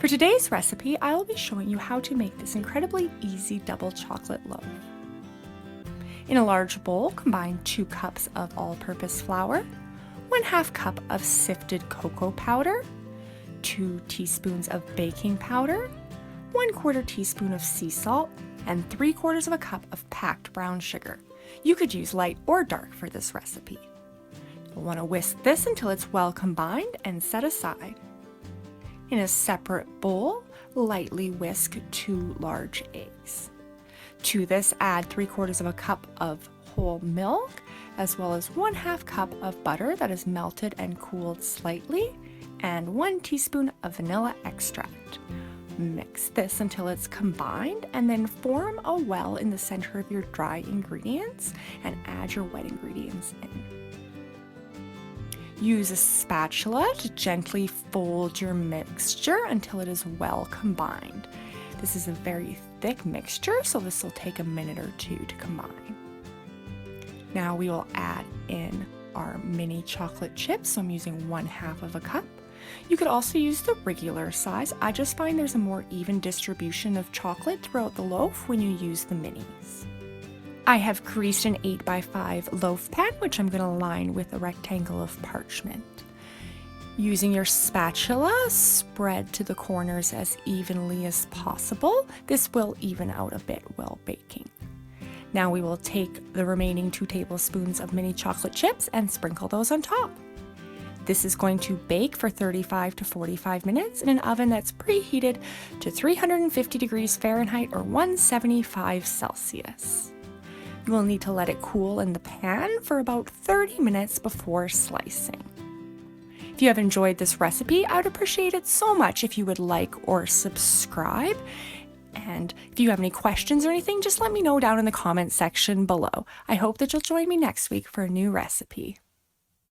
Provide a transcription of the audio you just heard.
For today's recipe, I will be showing you how to make this incredibly easy double chocolate loaf. In a large bowl, combine 2 cups of all-purpose flour, 1/2 cup of sifted cocoa powder, 2 teaspoons of baking powder, 1/4 teaspoon of sea salt, and 3/4 of a cup of packed brown sugar. You could use light or dark for this recipe. You'll want to whisk this until it's well combined and set aside. In a separate bowl, lightly whisk 2 large eggs. To this, add 3/4 of a cup of whole milk, as well as 1/2 cup of butter that is melted and cooled slightly, and 1 teaspoon of vanilla extract. Mix this until it's combined, and then form a well in the center of your dry ingredients and add your wet ingredients in. Use a spatula to gently fold your mixture until it is well combined. This is a very thick mixture, so this will take a minute or 2 to combine. Now we will add in our mini chocolate chips, so I'm using 1/2 of a cup. You could also use the regular size. I just find there's a more even distribution of chocolate throughout the loaf when you use the minis. I have greased an 8x5 loaf pan, which I'm going to line with a rectangle of parchment. Using your spatula, spread to the corners as evenly as possible. This will even out a bit while baking. Now we will take the remaining 2 tablespoons of mini chocolate chips and sprinkle those on top. This is going to bake for 35 to 45 minutes in an oven that's preheated to 350 degrees Fahrenheit or 175 Celsius. You will need to let it cool in the pan for about 30 minutes before slicing. If you have enjoyed this recipe, I would appreciate it so much if you would like or subscribe. And if you have any questions or anything, just let me know down in the comments section below. I hope that you'll join me next week for a new recipe.